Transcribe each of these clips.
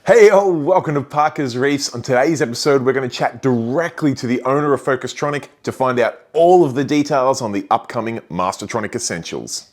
Hey, welcome to Parker's Reefs. On today's episode, we're going to chat directly to the owner of Focustronic to find out all of the details on the upcoming Mastertronic Essentials.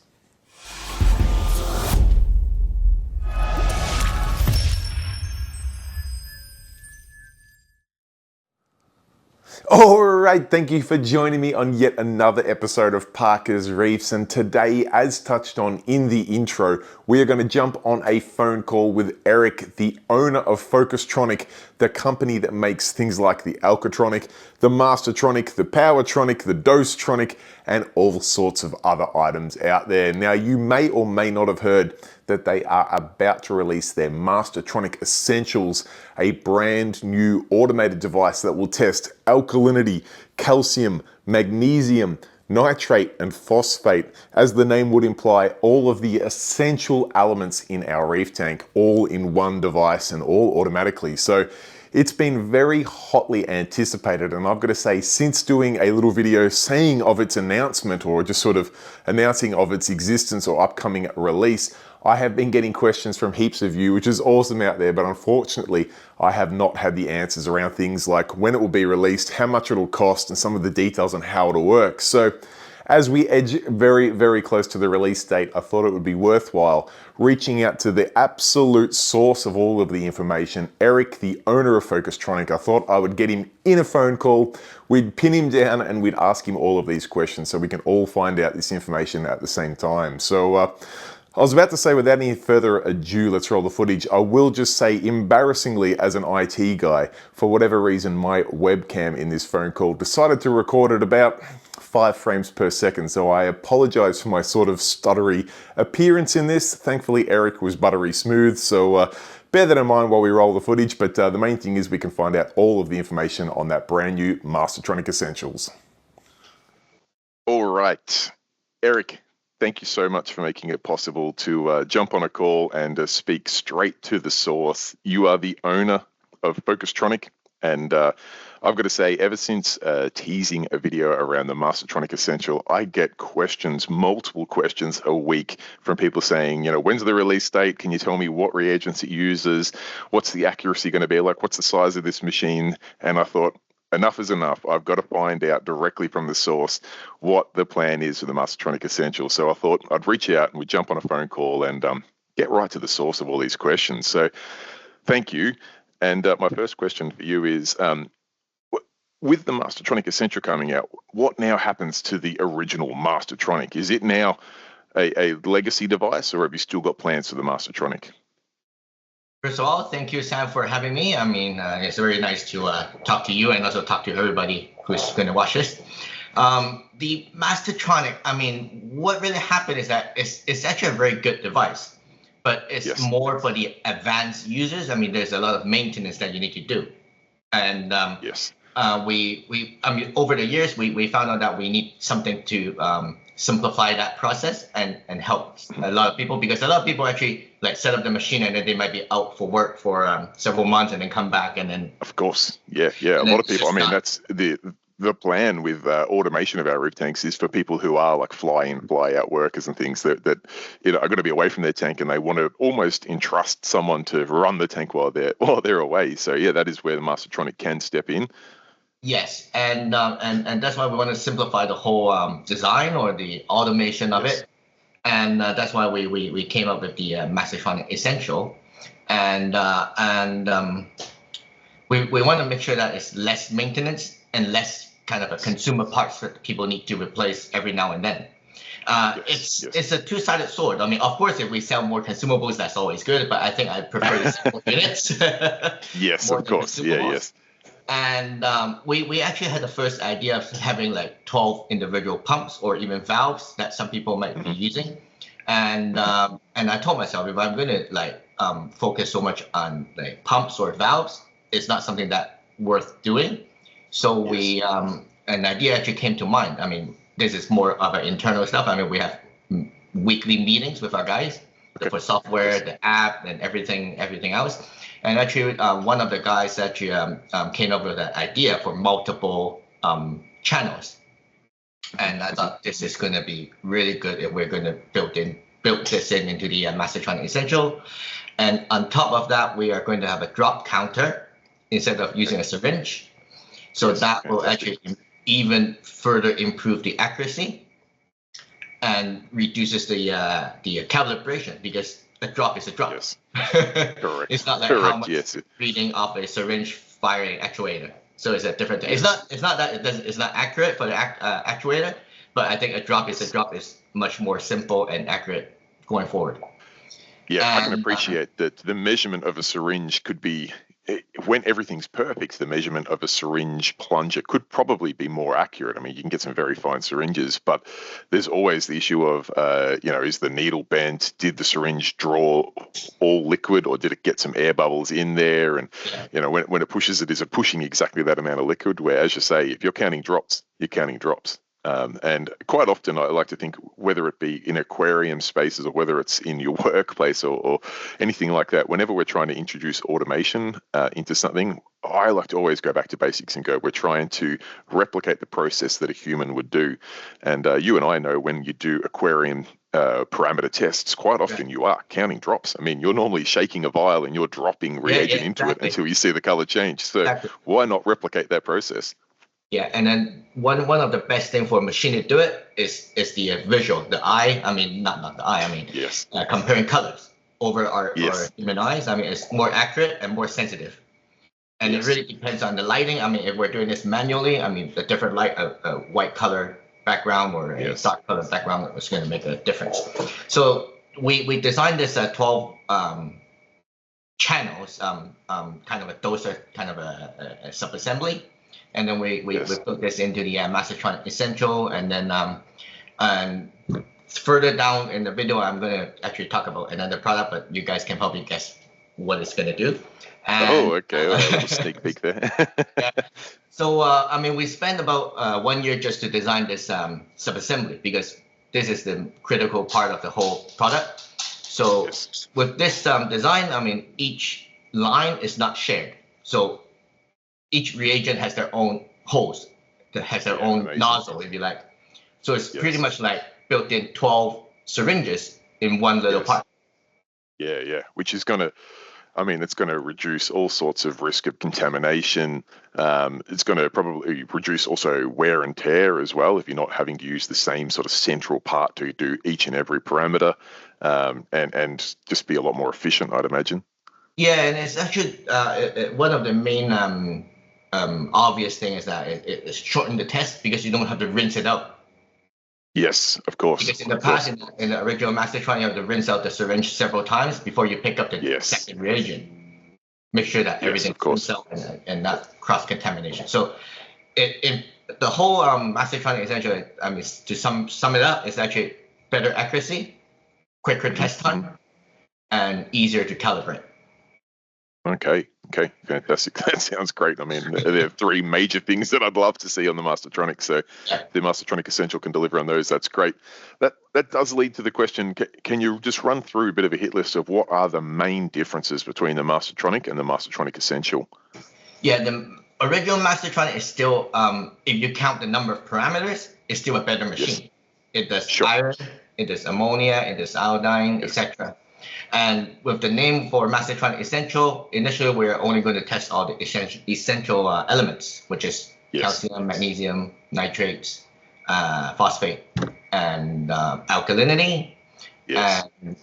All right, thank you for joining me on yet another episode of Parker's Reefs. And today, as touched on in the intro, we are going to jump on a phone call with Eric, the owner of Focustronic, the company that makes things like the Alcatronic, the Mastertronic, the Powertronic, the Dosetronic, and all sorts of other items out there. Now, you may or may not have heard that they are about to release their Mastertronic Essentials, a brand new automated device that will test alkalinity, calcium, magnesium, nitrate, and phosphate. As the name would imply, all of the essential elements in our reef tank, all in one device and all automatically. So it's been very hotly anticipated, and I've got to say, since doing a little video saying of its announcement, or just sort of announcing of its existence or upcoming release, I have been getting questions from heaps of you, which is awesome out there, but unfortunately, I have not had the answers around things like when it will be released, how much it'll cost, and some of the details on how it'll work. So as we edge very, very close to the release date, I thought it would be worthwhile reaching out to the absolute source of all of the information, Eric, the owner of Focustronic. I thought I would get him in a phone call, we'd pin him down, and we'd ask him all of these questions so we can all find out this information at the same time. So I was about to say, without any further ado, let's roll the footage. I will just say, embarrassingly, as an IT guy, for whatever reason, my webcam in this phone call decided to record at about 5 frames per second. So I apologize for my sort of stuttery appearance in this. Thankfully, Eric was buttery smooth. So bear that in mind while we roll the footage. But the main thing is we can find out all of the information on that brand new Mastertronic Essentials. All right, Eric. Thank you so much for making it possible to jump on a call and speak straight to the source. You are the owner of Focustronic, and I've got to say, ever since teasing a video around the Mastertronic Essential, I get questions, multiple questions a week from people saying, you know, when's the release date? Can you tell me what reagents it uses? What's the accuracy going to be like? What's the size of this machine? And I thought, enough is enough. I've got to find out directly from the source what the plan is for the Mastertronic Essential. So I thought I'd reach out and we'd jump on a phone call and get right to the source of all these questions. So thank you. And my first question for you is, with the Mastertronic Essential coming out, what now happens to the original Mastertronic? Is it now a legacy device, or have you still got plans for the Mastertronic? First of all, thank you, Sam, for having me. I mean, it's very nice to talk to you and also talk to everybody who's going to watch this. The Mastertronic, I mean, what really happened is that it's actually a very good device, but it's more for the advanced users. I mean, there's a lot of maintenance that you need to do. And I mean, over the years, we found out that we need something to simplify that process and help a lot of people, because a lot of people actually like set up the machine and then they might be out for work for several months and then come back and then. Of course, yeah. A lot of people. I mean, that's the plan with automation of our reef tanks is for people who are like fly in, fly out workers and things that you know are going to be away from their tank and they want to almost entrust someone to run the tank while they're away. So yeah, that is where the Mastertronic can step in. Yes, and that's why we want to simplify the whole design or the automation of it, and that's why we came up with the Mastertronic Essential, and we want to make sure that it's less maintenance and less kind of a consumer parts that people need to replace every now and then. It's a two-sided sword. I mean, of course, if we sell more consumables, that's always good, but I think I prefer the simple units. Yes, of course. Yeah, yes. And we actually had the first idea of having like 12 individual pumps or even valves that some people might be using. And I told myself, if I'm going to like focus so much on like pumps or valves, it's not something that worth doing. So we an idea actually came to mind. I mean, this is more of an internal stuff. I mean, we have weekly meetings with our guys for software, the app, and everything else. And actually, one of the guys actually came up with an idea for multiple channels. And I thought this is going to be really good if we're going to build this into the Mastertronic Essential. And on top of that, we are going to have a drop counter instead of using a syringe. So that will actually even further improve the accuracy and reduces the calibration, because a drop is a drop. Yes. Correct. It's not like how much reading off a syringe firing actuator. So it's a different thing. Yes. It's not that it's not accurate for the actuator, but I think a drop is much more simple and accurate going forward. Yeah, I can appreciate that the measurement of a syringe could be, when everything's perfect, the measurement of a syringe plunger could probably be more accurate. I mean, you can get some very fine syringes, but there's always the issue of, is the needle bent? Did the syringe draw all liquid, or did it get some air bubbles in there? And, when it pushes it, is it pushing exactly that amount of liquid? Where, as you say, if you're counting drops, you're counting drops. And quite often I like to think, whether it be in aquarium spaces or whether it's in your workplace or anything like that, whenever we're trying to introduce automation into something, I like to always go back to basics and go, we're trying to replicate the process that a human would do. And you and I know, when you do aquarium parameter tests, quite often you are counting drops. I mean, you're normally shaking a vial and you're dropping reagent into it until you see the color change. So why not replicate that process? Yeah, and then one of the best thing for a machine to do it is the visual, the eye. I mean, not the eye. I mean, yes, comparing colors over our human eyes. I mean, it's more accurate and more sensitive, and it really depends on the lighting. I mean, if we're doing this manually, I mean, the different light, a white color background or a dark color background is going to make a difference. So we designed this 12 channels, kind of a doser, kind of a sub assembly. And then we put this into the Mastertronic Essential, and then and further down in the video, I'm going to actually talk about another product, but you guys can probably guess what it's going to do. And, okay. Well, a little sneak peek there. So, I mean, we spent about 1 year just to design this sub-assembly, because this is the critical part of the whole product. So with this design, I mean, each line is not shared. So each reagent has their own hose, that has their own nozzle, if you like. So it's pretty much like built in 12 syringes in one little part. Yeah. Which is going to, I mean, it's going to reduce all sorts of risk of contamination. It's going to probably reduce also wear and tear as well, if you're not having to use the same sort of central part to do each and every parameter, and just be a lot more efficient, I'd imagine. Yeah, and it's actually one of the main obvious thing is that it shortened the test, because you don't have to rinse it out. Yes, of course. Because in the past, in the original Mastertronic, you have to rinse out the syringe several times before you pick up the second reagent. Make sure that everything's rinsed out and not cross-contamination. So in the whole Mastertronic Essential, I mean, to sum it up, it's actually better accuracy, quicker test time, and easier to calibrate. Okay, fantastic. That sounds great. I mean, there are three major things that I'd love to see on the Mastertronic. So the Mastertronic Essential can deliver on those. That's great. That does lead to the question, can you just run through a bit of a hit list of what are the main differences between the Mastertronic and the Mastertronic Essential? Yeah, the original Mastertronic is still, if you count the number of parameters, it's still a better machine. It does iron, it does ammonia, it does iodine, etc. And with the name for Mastertronic Essential, initially we're only going to test all the essential elements, which is calcium, magnesium, nitrates, phosphate, and alkalinity. And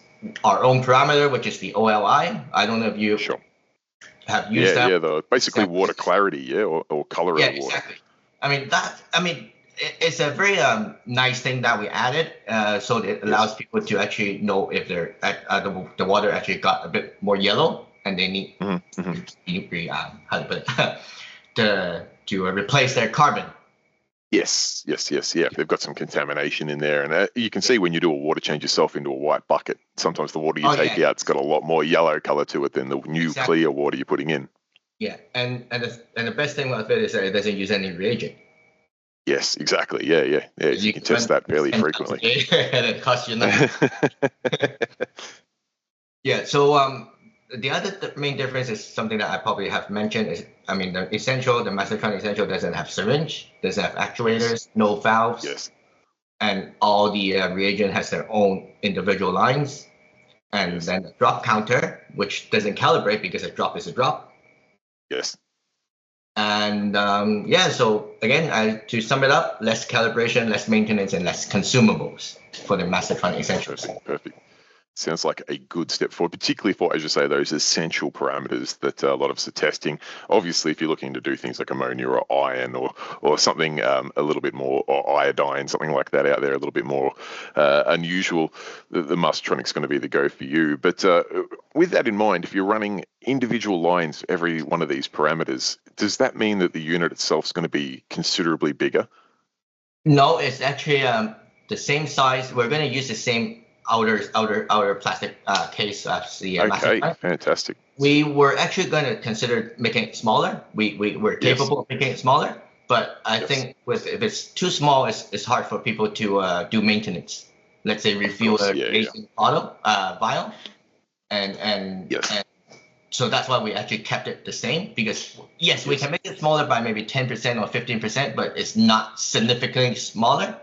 our own parameter, which is the OLI. I don't know if you have used that. Yeah, basically water clarity, or color of water. Exactly. I mean, it's a very nice thing that we added, so it allows people to actually know if they're the water actually got a bit more yellow, and they need how to put it to replace their carbon. Yes. They've got some contamination in there, and you can see when you do a water change yourself into a white bucket, sometimes the water you take out's got a lot more yellow color to it than the new clear water you're putting in. Yeah, and the best thing about it is that it doesn't use any reagent. Yes, exactly. Yeah. You can test that fairly frequently. And it costs you nothing. So the other main difference is something that I probably have mentioned is, I mean, the Mastertronic Essential doesn't have syringe, doesn't have actuators, no valves, and all the reagent has their own individual lines. and then a drop counter, which doesn't calibrate because a drop is a drop. Yes. And so again, to sum it up, less calibration, less maintenance, and less consumables for the Mastertronic Essentials. Perfect. Sounds like a good step forward, particularly for, as you say, those essential parameters that a lot of us are testing. Obviously, if you're looking to do things like ammonia or iron or something a little bit more, or iodine, something like that out there, a little bit more unusual, the Mastertronic's going to be the go for you. But with that in mind, if you're running individual lines for every one of these parameters, does that mean that the unit itself is going to be considerably bigger? No, it's actually the same size. We're going to use the same outer plastic case as the Mastertronic. Fantastic. We were actually going to consider making it smaller. We're capable of making it smaller, but I think if it's too small, it's hard for people to do maintenance. Let's say refuel vial, and so that's why we actually kept it the same, because we can make it smaller by maybe 10% or 15%, but it's not significantly smaller.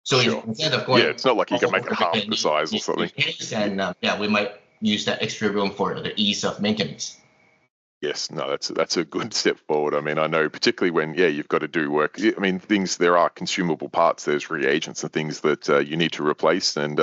So instead of going, it's not like you can make it half the size or something. And we might use that extra room for the ease of maintenance. Yes, no, that's a good step forward. I mean, I know particularly when you've got to do work. I mean, there are consumable parts. There's reagents and things that you need to replace, and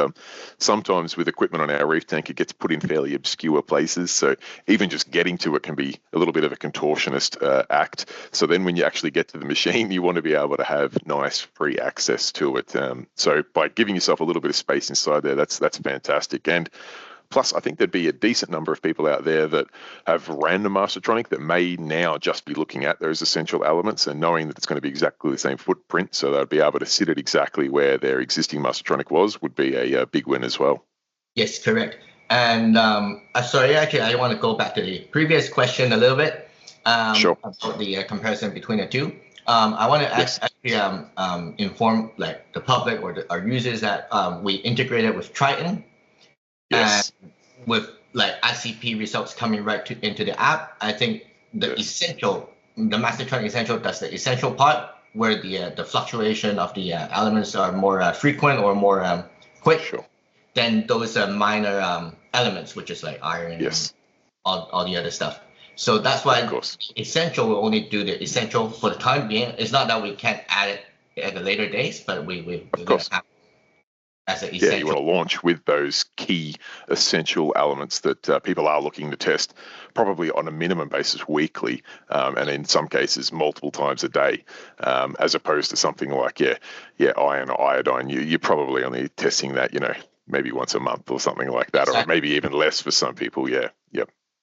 sometimes with equipment on our reef tank, it gets put in fairly obscure places. So even just getting to it can be a little bit of a contortionist act. So then when you actually get to the machine, you want to be able to have nice free access to it. So by giving yourself a little bit of space inside there, that's fantastic. And plus, I think there'd be a decent number of people out there that have ran the Mastertronic that may now just be looking at those essential elements and knowing that it's going to be exactly the same footprint, so they'll be able to sit at exactly where their existing Mastertronic would be a big win as well. Yes, correct. And sorry, actually, I want to go back to the previous question a little bit about the comparison between the two. I want to actually inform like the public or our users that we integrated with Triton. Yes. And with like ICP results coming into the app, I think the Mastertronic Essential does the essential part, where the fluctuation of the elements are more frequent or more quick than those minor elements, which is like iron and all the other stuff. So that's why Essential will only do the essential for the time being. It's not that we can't add it at the later days, but we're going to have as an essential. You want to launch with those key essential elements that people are looking to test, probably on a minimum basis weekly, and in some cases multiple times a day, as opposed to something like iron or iodine. You're probably only testing that maybe once a month or something like that, or maybe even less for some people.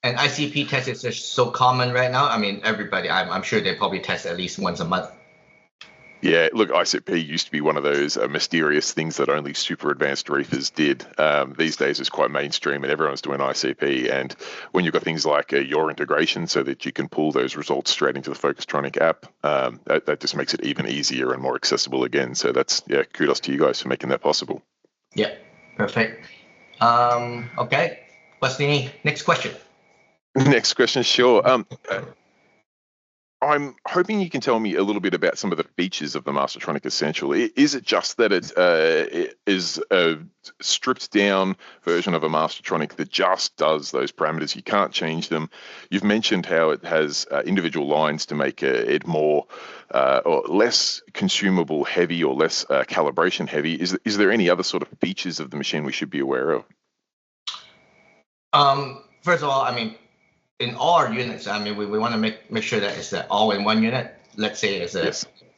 And ICP tests is just so common right now. I mean, everybody, I'm sure they probably test at least once a month. Yeah, look, ICP used to be one of those mysterious things that only super advanced reefers did. These days it's quite mainstream and everyone's doing ICP. And when you've got things like your integration so that you can pull those results straight into the Focustronic app, that just makes it even easier and more accessible again. So that's, kudos to you guys for making that possible. Yeah, perfect. Okay, what's the next question? Next question, sure. I'm hoping you can tell me a little bit about some of the features of the Mastertronic Essential. Is it just that it is a stripped down version of a Mastertronic that just does those parameters? You can't change them. You've mentioned how it has individual lines to make it more or less consumable heavy or less calibration heavy. Is there any other sort of features of the machine we should be aware of? First of all, I mean, in all our units, I mean, we want to make sure that it's an all-in-one unit. Let's say as an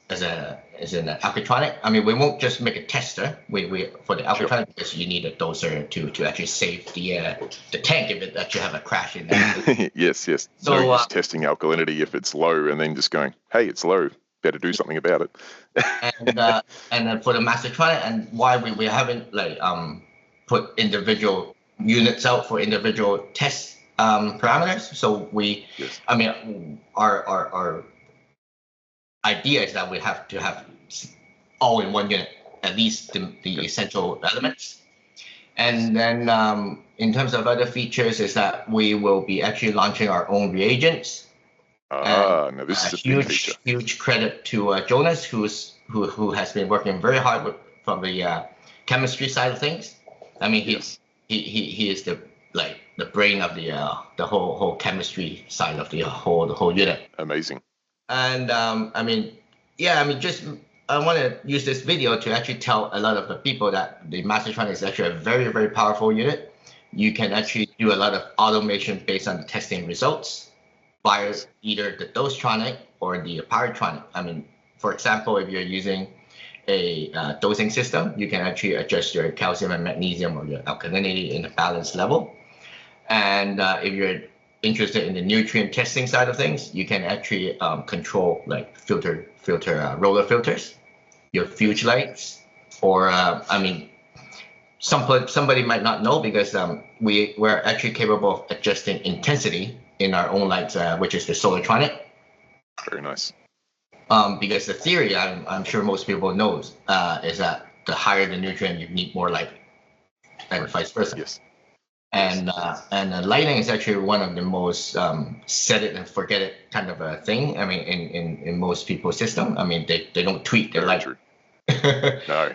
Alkatronic. I mean, we won't just make a tester. We for the Alkatronic, because you need a doser to actually save the tank if it actually have a crash in there. Yes. So just testing alkalinity if it's low, and then just going, hey, it's low. Better do something about it. and then for the Mastertronic, and why we haven't put individual units out for individual tests. Parameters. So I mean, our idea is that we have to have all in one unit, at least the essential elements. And then in terms of other features is that we will be actually launching our own reagents. Now this is a big feature. Huge credit to Jonas, who has been working very hard from the chemistry side of things. I mean, he is the brain of the whole chemistry side of the whole unit. Amazing. And just I want to use this video to actually tell a lot of the people that the Mastertronic is actually a very, very powerful unit. You can actually do a lot of automation based on the testing results via either the Dosetronic or the Pyrotronic. I mean, for example, if you're using a dosing system, you can actually adjust your calcium and magnesium or your alkalinity in a balanced level. And if you're interested in the nutrient testing side of things, you can actually control like filter roller filters, your fuse lights, or somebody might not know because we're actually capable of adjusting intensity in our own lights, which is the Solartronic. Very nice. Because the theory, I'm sure most people knows, is that the higher the nutrient, you need more light, and vice versa. Yes. And lighting is actually one of the most set it and forget it kind of a thing. I mean, in most people's system, I mean, they don't tweak their light.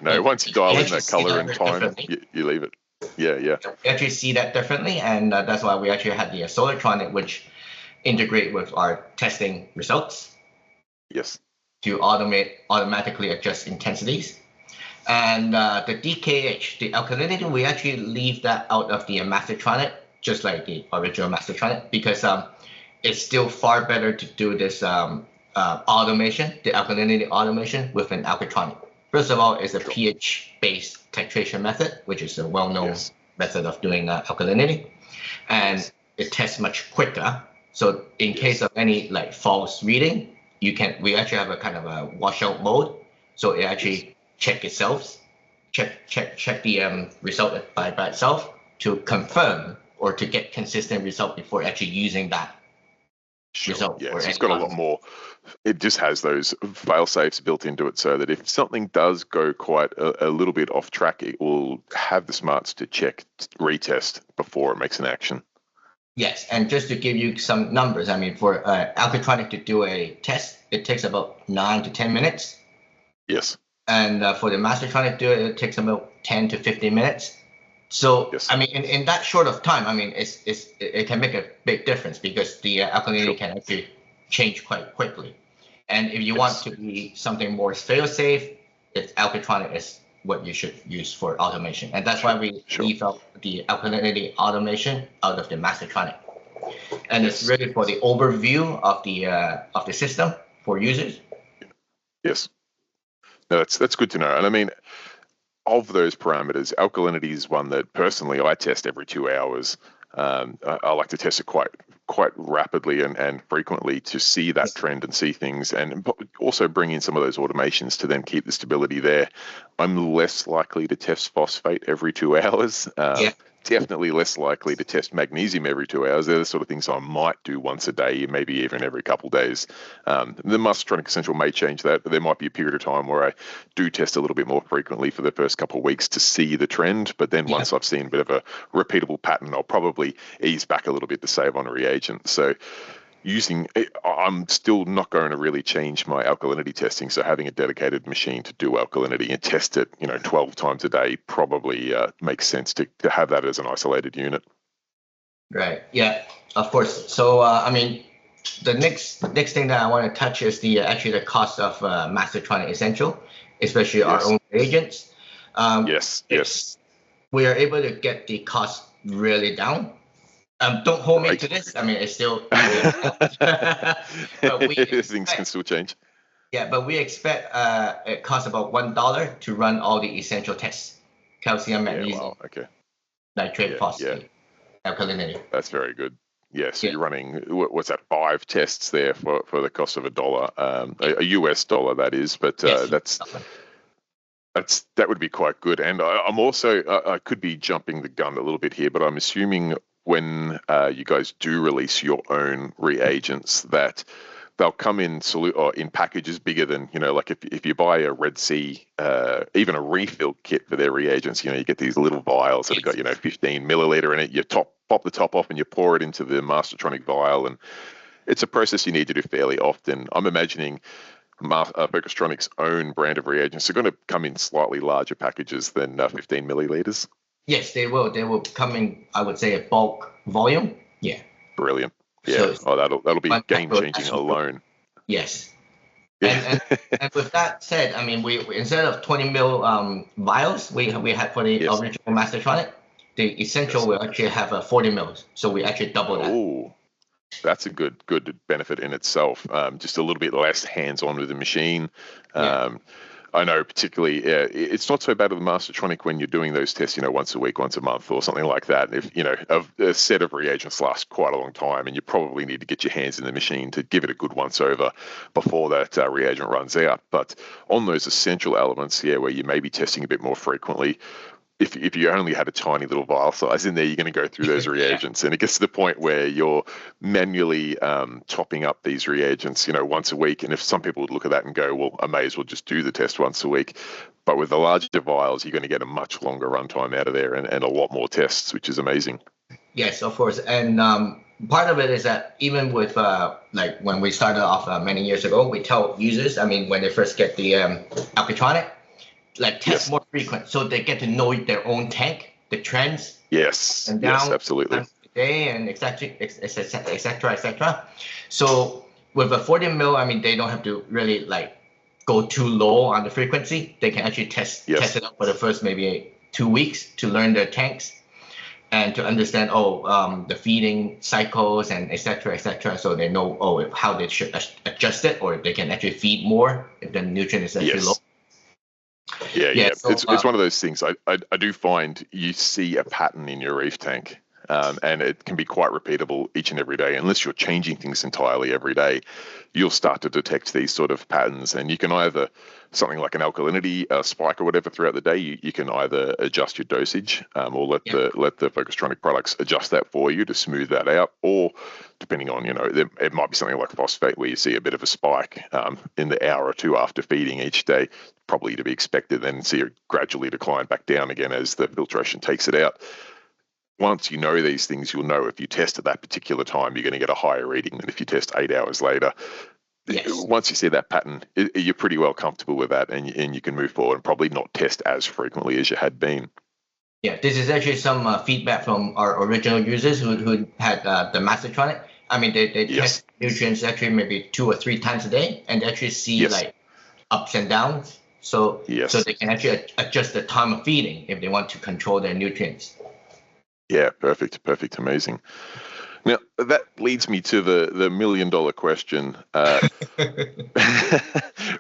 No. Once you dial in that color and time, you leave it. Yeah. We actually see that differently, and that's why we actually had the Solartronic, which integrate with our testing results. Yes. To automatically adjust intensities. And the DKH, the alkalinity, we actually leave that out of the Mastertronic, just like the original Mastertronic, because it's still far better to do this automation, the alkalinity automation, with an alkatronic. First of all, it's a pH-based titration method, which is a well-known method of doing alkalinity, and it tests much quicker. So in case of any like false reading, we actually have a kind of a washout mode, so it actually check itself, check the result by itself to confirm or to get consistent result before actually using that result. Yeah, so it's got a lot more. It just has those fail safes built into it, so that if something does go quite a little bit off track, it will have the smarts to check, retest before it makes an action. Yes, and just to give you some numbers, I mean, for alkatronic to do a test, it takes about 9 to 10 minutes. Yes. And for the Mastertronic to do it, it takes about 10 to 15 minutes. So, I mean, in that short of time, I mean, it can make a big difference because the alkalinity can actually change quite quickly. And if you want to be something more fail-safe, alkatronic is what you should use for automation. And that's why we leave out the alkalinity automation out of the Mastertronic. And it's really for the overview of the system for users. Yes. No, that's good to know. And I mean, of those parameters, alkalinity is one that personally I test every 2 hours. I like to test it quite rapidly and frequently to see that trend and see things, and also bring in some of those automations to then keep the stability there. I'm less likely to test phosphate every 2 hours. Definitely less likely to test magnesium every 2 hours. They're the sort of things I might do once a day, maybe even every couple of days. The Mastertronic Essential may change that, but there might be a period of time where I do test a little bit more frequently for the first couple of weeks to see the trend. But then once I've seen a bit of a repeatable pattern, I'll probably ease back a little bit to save on reagents. So I'm still not going to really change my alkalinity testing. So having a dedicated machine to do alkalinity and test it, 12 times a day probably makes sense to have that as an isolated unit. Right. Yeah, of course. So, I mean, the next thing that I want to touch is the cost of Mastertronic Essential, especially our own reagents. Yes. We are able to get the cost really down. Don't hold me to this. I mean, it's still. Things can still change. Yeah, but we expect it costs about $1 to run all the essential tests: calcium, magnesium, nitrate, phosphate, alkalinity. That's very good. Yes, you're running what's that? 5 tests there for the cost of $1, a US dollar that is, but that would be quite good. And I'm also I could be jumping the gun a little bit here, but I'm assuming when you guys do release your own reagents that they'll come in in packages bigger than, like if you buy a Red Sea, even a refill kit for their reagents, you get these little vials that have got, 15 milliliter in it. You pop the top off and you pour it into the Mastertronic vial. And it's a process you need to do fairly often. I'm imagining Focustronic's own brand of reagents are going to come in slightly larger packages than 15 milliliters. Yes, they will. They will come in, I would say, a bulk volume. Yeah. Brilliant. So Yeah. Oh, that'll be one game will changing actually, alone. yes. And Yeah. and with that said, I mean, we instead of 20 mil vials we had for the Yes. original Mastertronic, the Essential Yes. will actually have 40 mils. So we actually double that. Oh, that's a good benefit in itself. Just a little bit less hands-on with the machine. Yeah. I know particularly it's not so bad with the Mastertronic when you're doing those tests, once a week, once a month or something like that. If, a set of reagents lasts quite a long time and you probably need to get your hands in the machine to give it a good once over before that reagent runs out. But on those essential elements, where you may be testing a bit more frequently, if you only had a tiny little vial size in there, you're going to go through those reagents. And it gets to the point where you're manually topping up these reagents, once a week. And if some people would look at that and go, well, I may as well just do the test once a week. But with the larger vials, you're going to get a much longer runtime out of there and a lot more tests, which is amazing. Yes, of course. And part of it is that even with like when we started off many years ago, we tell users, I mean, when they first get the Alcatronic, like test more frequent so they get to know their own tank, the trends. Yes. And down, yes, absolutely. Day and etc. etc. So with a 40 mil, I mean, they don't have to really like go too low on the frequency. They can actually test it out for the first maybe 2 weeks to learn their tanks and to understand the feeding cycles and etc. So they know how they should adjust it, or if they can actually feed more if the nutrient is actually low. Yeah. So, it's one of those things. I do find you see a pattern in your reef tank, and it can be quite repeatable each and every day. Unless you're changing things entirely every day, you'll start to detect these sort of patterns. And you can either, something like an alkalinity spike or whatever throughout the day, you can either adjust your dosage or let the Focustronic products adjust that for you to smooth that out. Or depending on, it might be something like phosphate where you see a bit of a spike in the hour or two after feeding each day, probably to be expected, then see it gradually decline back down again as the filtration takes it out. Once you know these things, you'll know if you test at that particular time, you're going to get a higher reading than if you test 8 hours later. Yes. Once you see that pattern, you're pretty well comfortable with that, and you can move forward and probably not test as frequently as you had been. Yeah, this is actually some feedback from our original users who had the Mastertronic. I mean, they test nutrients actually maybe 2 or 3 times a day and actually see like ups and downs. So they can actually adjust the time of feeding if they want to control their nutrients. Yeah, perfect, amazing. Now, that leads me to the $1 million question.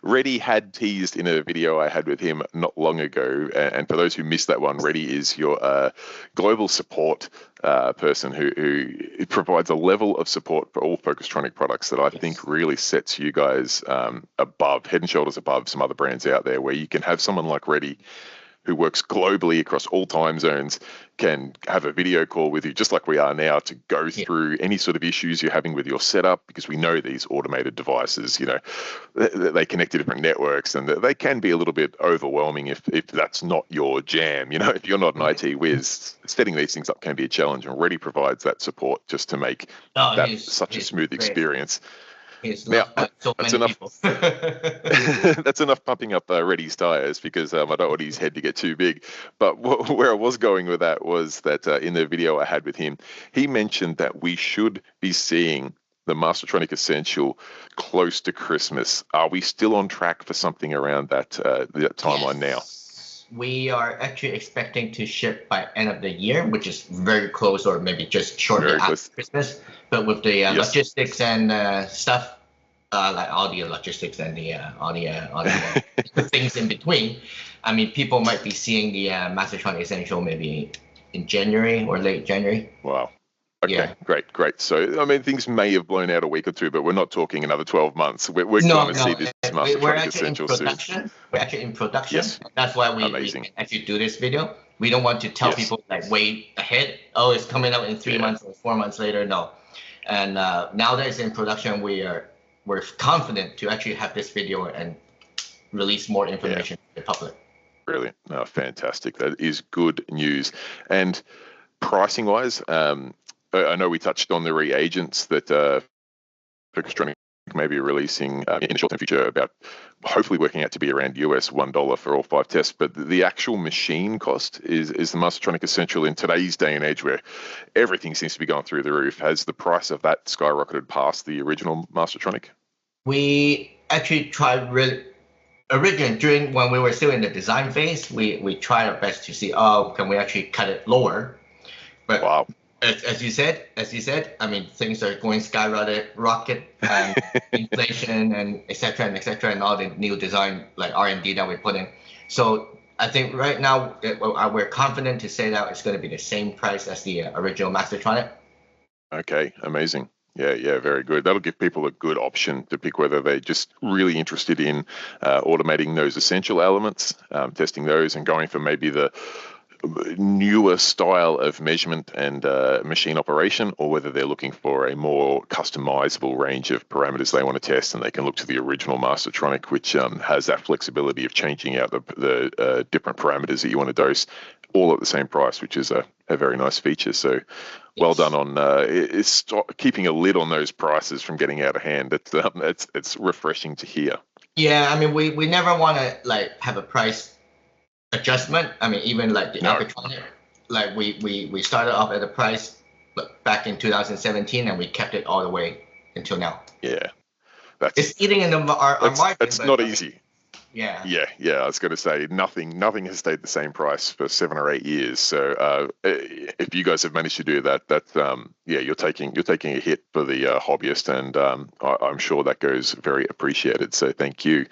Reddy had teased in a video I had with him not long ago, and for those who missed that one, Reddy is your global support person who provides a level of support for all Focustronic products that I think really sets you guys above, head and shoulders above some other brands out there, where you can have someone like Reddy who works globally across all time zones, can have a video call with you, just like we are now, to go through any sort of issues you're having with your setup, because we know these automated devices, they connect to different networks, and they can be a little bit overwhelming if that's not your jam. If you're not an IT whiz, setting these things up can be a challenge, and Reddy provides that support just to make that such a smooth experience. Now, so that's many enough. That's enough pumping up Reddy's tires, because I don't want his head to get too big. But where I was going with that was that in the video I had with him, he mentioned that we should be seeing the Mastertronic Essential close to Christmas. Are we still on track for something around that timeline now? We are actually expecting to ship by end of the year, which is very close, or maybe just shortly after Christmas. But with the logistics and stuff, like all the logistics and all the things in between, I mean, people might be seeing the Mastertronic Essential maybe in January or late January. Wow. Okay, great. So, I mean, things may have blown out a week or two, but we're not talking another 12 months. We're going to see this Mastertronic Essential soon. We're actually in production. Yes. That's why we can actually do this video. We don't want to tell people like way ahead, it's coming out in 3 months or 4 months later. No. And now that it's in production, we're confident to actually have this video and release more information to the public. Brilliant. No, fantastic. That is good news. And pricing-wise, I know we touched on the reagents that Focustronic maybe releasing in the short-term future about hopefully working out to be around US $1 for all 5 tests. But the actual machine cost is the Mastertronic Essential in today's day and age where everything seems to be going through the roof. Has the price of that skyrocketed past the original Mastertronic? We actually tried originally during when we were still in the design phase, we tried our best to see, can we actually cut it lower? But wow. As you said, I mean, things are going rocket, and inflation and et cetera, and all the new design like R&D that we put in. So I think right now we're confident to say that it's going to be the same price as the original Mastertronic. Okay, amazing. Yeah, very good. That'll give people a good option to pick whether they're just really interested in automating those essential elements, testing those, and going for maybe the newer style of measurement and machine operation, or whether they're looking for a more customizable range of parameters they want to test, and they can look to the original Mastertronic, which has that flexibility of changing out the different parameters that you want to dose, all at the same price, which is a very nice feature. So well done on keeping a lid on those prices from getting out of hand. It's refreshing to hear. Yeah, I mean, we never want to like have a price adjustment. I mean, even like the Mastertronic, like we started off at a price back in 2017, and we kept it all the way until now. Yeah, it's eating in our margin. It's not easy. Yeah. I was going to say nothing has stayed the same price for 7 or 8 years. So if you guys have managed to do that, you're taking a hit for the hobbyist, and I'm sure that goes very appreciated. So thank you.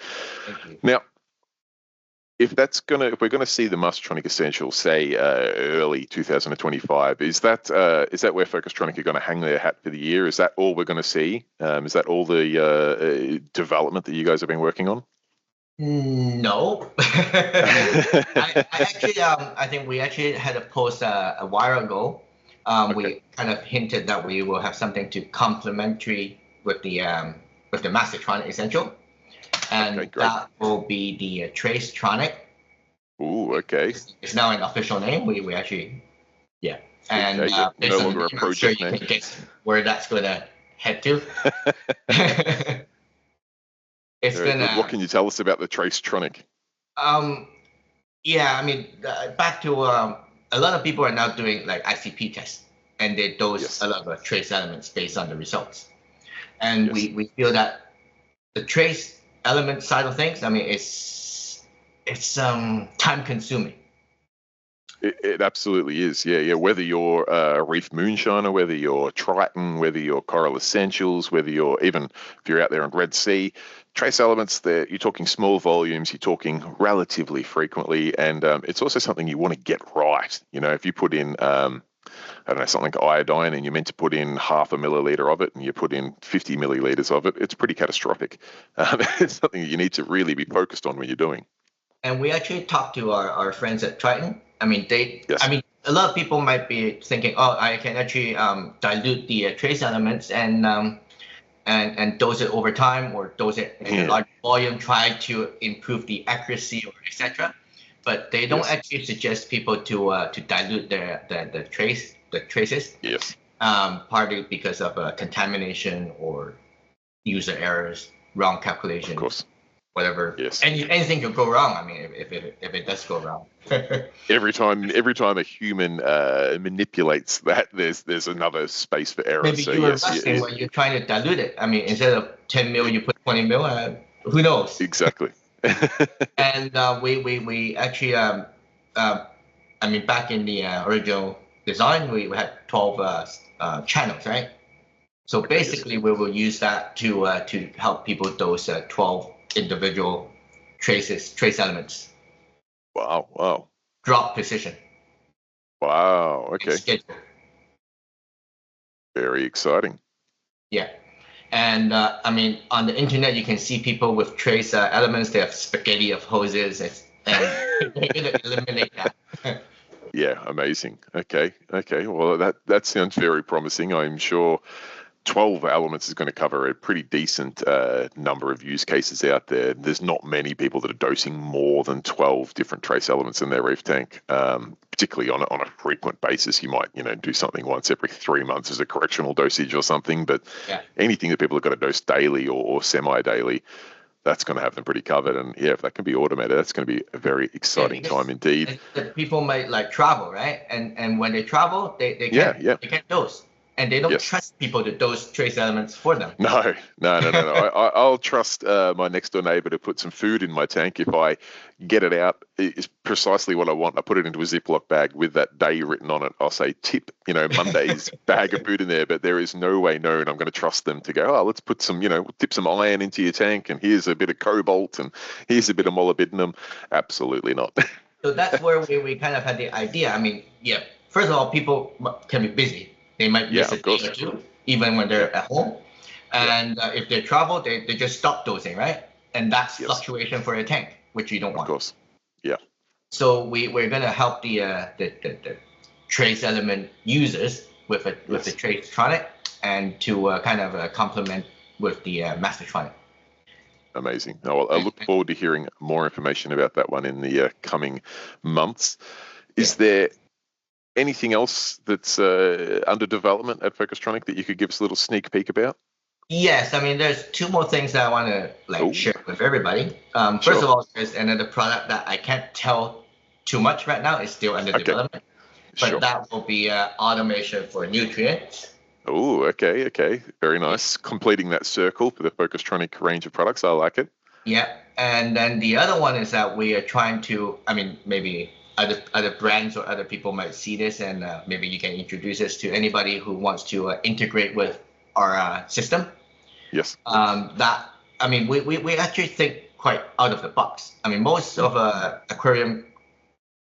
Thank you. Now, if we're gonna see the Mastertronic Essential, say early 2025, is that where Focustronic are going to hang their hat for the year? Is that all we're going to see? Is that all the development that you guys have been working on? No. I think we actually had a post a while ago. We kind of hinted that we will have something to complementary with the Mastertronic Essential. And that will be the Tracetronic. Ooh, okay. It's now an official name. We actually, yeah. And no longer a project I'm sure you name. can guess where that's going to head to. What can you tell us about the Tracetronic? Yeah, I mean, back to a lot of people are now doing like ICP tests, and they dose a lot of trace elements based on the results. And we feel that the trace element side of things, I mean, it's time consuming. It absolutely is. Yeah. Whether you're a Reef Moonshiner, whether you're Triton, whether you're Coral Essentials, whether you're even if you're out there on Red Sea, trace elements, you're talking small volumes, you're talking relatively frequently, and it's also something you want to get right. You know, if you put in I don't know, something like iodine, and you're meant to put in 0.5 milliliter of it, and you put in 50 milliliters of it, it's pretty catastrophic. It's something that you need to really be focused on when you're doing. And we actually talked to our friends at Triton. I mean, I mean, a lot of people might be thinking, I can actually dilute the trace elements and dose it over time, or dose it in a large volume, try to improve the accuracy or etc. But they don't actually suggest people to dilute the traces. Yes. Partly because of contamination or user errors, wrong calculation. Of course. Whatever. Yes. Anything could go wrong. I mean, if it does go wrong. Every time a human manipulates that, there's another space for error. Maybe you were rusting when you're trying to dilute it. I mean, instead of 10 mil, you put 20 mil. Who knows? Exactly. And we actually, I mean, back in the original design, we had 12 channels, right? So basically, we will use that to help people dose 12 individual trace elements. Wow. Drop precision. Wow. Okay. Schedule. Very exciting. Yeah. And I mean, on the internet, you can see people with trace elements. They have spaghetti of hoses, and they're going to eliminate that. Yeah, amazing. Okay. Well, that sounds very promising. I'm sure 12 elements is going to cover a pretty decent number of use cases out there. There's not many people that are dosing more than 12 different trace elements in their reef tank, particularly on a frequent basis. You might, do something once every 3 months as a correctional dosage or something, but anything that people have got to dose daily or semi-daily, that's going to have them pretty covered. And yeah, if that can be automated, that's going to be a very exciting time indeed. People might like travel, right? And when they travel, they can't dose. And they don't trust people to dose trace elements for them. No. I'll trust my next door neighbor to put some food in my tank. If I get it out, it's precisely what I want. I put it into a Ziploc bag with that day written on it. I'll say tip, Monday's bag of food in there, but there is no way known I'm going to trust them to go, let's put some, tip some iron into your tank, and here's a bit of cobalt, and here's a bit of molybdenum. Absolutely not. So that's where we kind of had the idea. I mean, first of all, people can be busy. They might miss a day or two, even when they're at home. And if they travel, they just stop dosing, right? And that's fluctuation for a tank, which you don't want. Of course, yeah. So we're going to help the trace element users with the Tracetronic, and to kind of complement with the Mastertronic. Amazing. I look forward to hearing more information about that one in the coming months. Is there anything else that's under development at Focustronic that you could give us a little sneak peek about? Yes, I mean, there's two more things that I want to share with everybody. First of all, there's another product that I can't tell too much right now. It's still under development, but that will be automation for nutrients. Oh, okay. Very nice. Completing that circle for the Focustronic range of products. I like it. Yeah, and then the other one is that we are trying to, maybe other brands or other people might see this, and maybe you can introduce this to anybody who wants to integrate with our system. Yes. We actually think quite out of the box. I mean, most of aquarium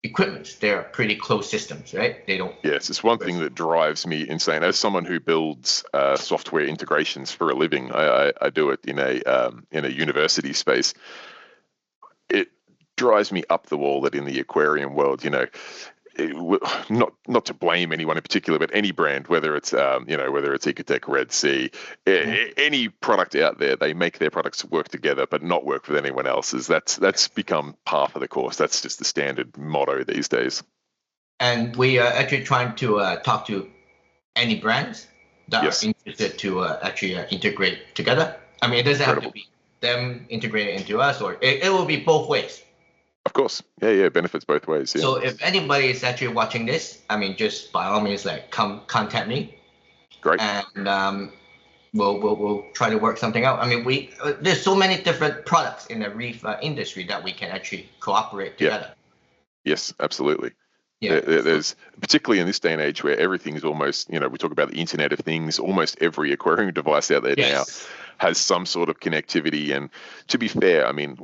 equipment, they're pretty closed systems, right? They don't. Yes, it's one thing that drives me insane. As someone who builds software integrations for a living, I do it in a university space. It drives me up the wall that in the aquarium world, not to blame anyone in particular, but any brand, whether it's Ecotech, Red Sea, any product out there, they make their products work together, but not work with anyone else's. That's become par for the course. That's just the standard motto these days. And we are actually trying to talk to any brands that are interested to actually integrate together. I mean, it doesn't have to be them integrating into us, or it will be both ways. Of course. Yeah, benefits both ways. Yeah. So if anybody is actually watching this, just by all means, come contact me. Great. And we'll try to work something out. I mean, there's so many different products in the reef industry that we can actually cooperate together. Yes, absolutely. Yeah. There's particularly in this day and age where everything is almost, we talk about the Internet of Things, almost every aquarium device out there now has some sort of connectivity. And to be fair, I mean,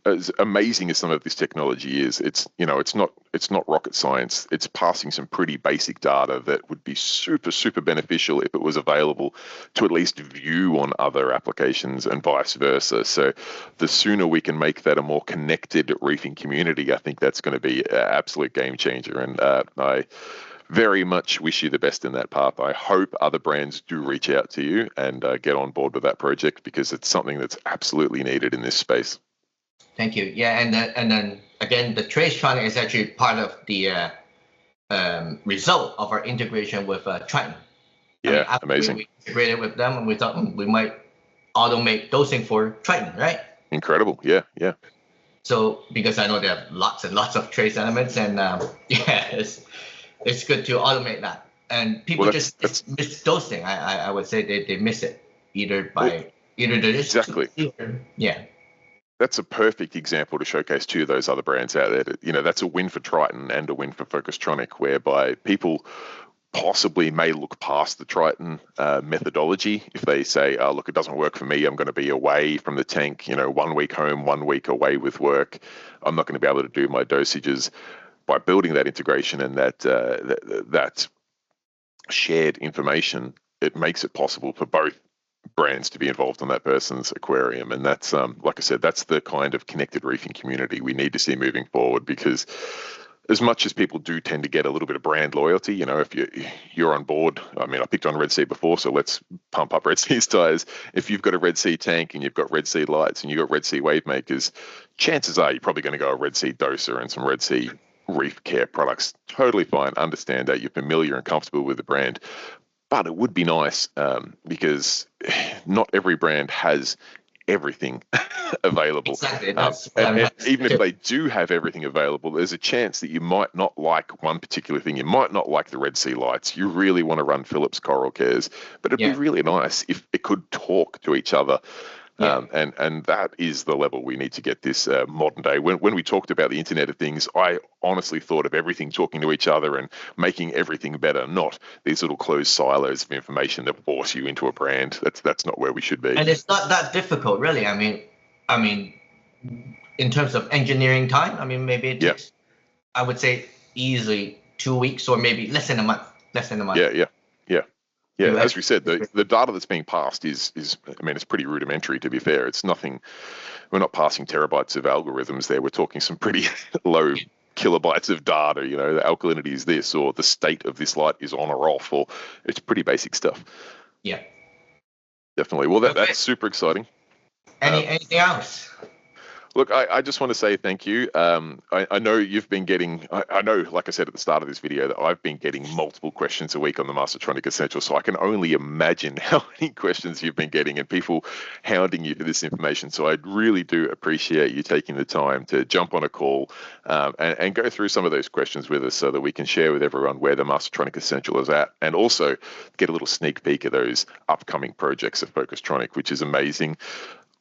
as amazing as some of this technology is, it's not rocket science. It's passing some pretty basic data that would be super, super beneficial if it was available to at least view on other applications and vice versa. So the sooner we can make that a more connected reefing community, I think that's going to be an absolute game changer. And I very much wish you the best in that path. I hope other brands do reach out to you and get on board with that project, because it's something that's absolutely needed in this space. Thank you. Yeah, and then again, the Tracetronic is actually part of the result of our integration with Triton. Yeah, amazing. We integrated with them, and we thought we might automate dosing for Triton, right? Incredible. Yeah. So because I know there are lots and lots of trace elements, and it's good to automate that. And people just miss dosing. I would say they miss it either they're just exactly. Yeah. That's a perfect example to showcase to those other brands out there. That's a win for Triton and a win for Focustronic, whereby people possibly may look past the Triton methodology if they say, look, it doesn't work for me. I'm going to be away from the tank, 1 week home, 1 week away with work. I'm not going to be able to do my dosages. By building that integration and that shared information, it makes it possible for both brands to be involved in that person's aquarium. And that's, like I said, that's the kind of connected reefing community we need to see moving forward, because as much as people do tend to get a little bit of brand loyalty, you know, if you're on board, I mean, I picked on Red Sea before, so let's pump up Red Sea's tires. If you've got a Red Sea tank and you've got Red Sea lights and you've got Red Sea wave makers, chances are you're probably going to go a Red Sea doser and some Red Sea reef care products. Totally fine. Understand that you're familiar and comfortable with the brand. But it would be nice because not every brand has everything available. Exactly. And even if they do have everything available, there's a chance that you might not like one particular thing. You might not like the Red Sea lights. You really want to run Philips Coral Cares, but it'd be really nice if it could talk to each other. And that is the level we need to get this modern day. When we talked about the Internet of Things, I honestly thought of everything talking to each other and making everything better, not these little closed silos of information that force you into a brand. That's not where we should be. And it's not that difficult, really. I mean, in terms of engineering time, I mean, maybe it takes, I would say, easily 2 weeks or maybe less than a month. Yeah, as we said, the data that's being passed is I mean, it's pretty rudimentary, to be fair. It's nothing, we're not passing terabytes of algorithms there. We're talking some pretty low kilobytes of data, you know, the alkalinity is this, or the state of this light is on or off, or it's pretty basic stuff. Yeah. Definitely. Well, that's super exciting. Anything else? Look, I just want to say thank you. I know you've been getting, I know, like I said at the start of this video, that I've been getting multiple questions a week on the Mastertronic Essential, so I can only imagine how many questions you've been getting and people hounding you for this information. So I really do appreciate you taking the time to jump on a call and go through some of those questions with us so that we can share with everyone where the Mastertronic Essential is at, and also get a little sneak peek of those upcoming projects of Focustronic, which is amazing.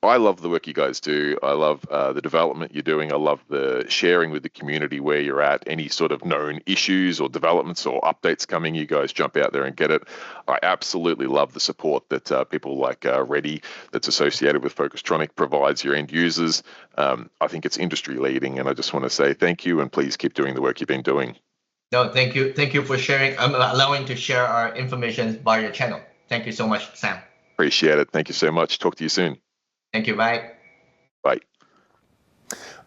I love the work you guys do. I love the development you're doing. I love the sharing with the community where you're at. Any sort of known issues or developments or updates coming, you guys jump out there and get it. I absolutely love the support that people like Reddy, that's associated with Focustronic, provides your end users. I think it's industry leading, and I just want to say thank you, and please keep doing the work you've been doing. No, thank you. Thank you for sharing, allowing to share our information via your channel. Thank you so much, Sam. Appreciate it. Thank you so much. Talk to you soon. Thank you. Bye. Bye.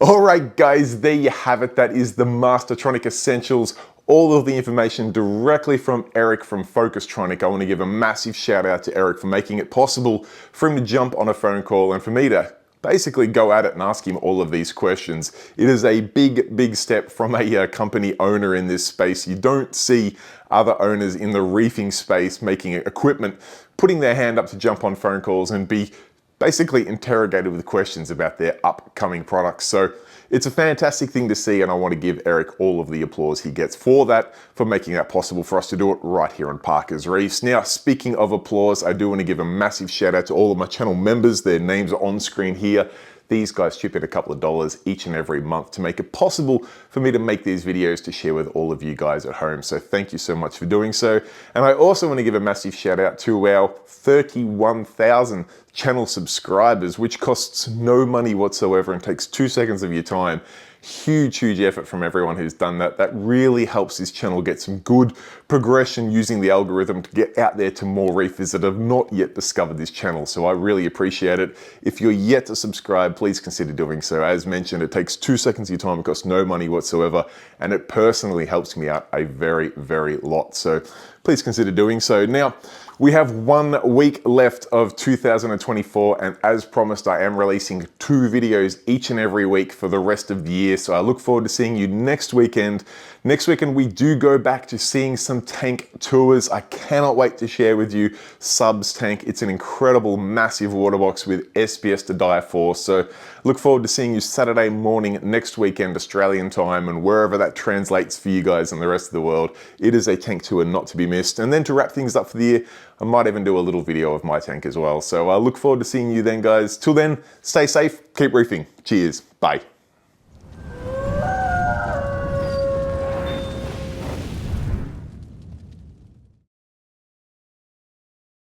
All right, guys, there you have it. That is the Mastertronic Essentials. All of the information directly from Eric from Focustronic. I want to give a massive shout out to Eric for making it possible for him to jump on a phone call and for me to basically go at it and ask him all of these questions. It is a big step from a company owner in this space. You don't see other owners in the reefing space making equipment, putting their hand up to jump on phone calls and be basically interrogated with questions about their upcoming products. So it's a fantastic thing to see, and I want to give Eric all of the applause he gets for that, for making that possible for us to do it right here on Parker's Reefs. Now, speaking of applause, I do want to give a massive shout out to all of my channel members. Their names are on screen here. These guys chip in a couple of dollars each and every month to make it possible for me to make these videos to share with all of you guys at home. So thank you so much for doing so. And I also want to give a massive shout out to our 31,000 channel subscribers, which costs no money whatsoever and takes 2 seconds of your time. Huge effort from everyone who's done that. That really helps this channel get some good progression using the algorithm to get out there to more reefers that have not yet discovered this channel. So I really appreciate it. If you're yet to subscribe, please consider doing so. As mentioned, it takes 2 seconds of your time, it costs no money whatsoever, and it personally helps me out a very lot. So please consider doing so. Now, we have 1 week left of 2024, and as promised, I am releasing 2 videos each and every week for the rest of the year. So I look forward to seeing you next weekend. Next weekend, we do go back to seeing some tank tours. I cannot wait to share with you Sub's tank. It's an incredible, massive water box with SPS to die for. So look forward to seeing you Saturday morning next weekend, Australian time, and wherever that translates for you guys and the rest of the world. It is a tank tour not to be missed. And then to wrap things up for the year, I might even do a little video of my tank as well. So I look forward to seeing you then, guys. Till then, stay safe, keep reefing. Cheers, bye.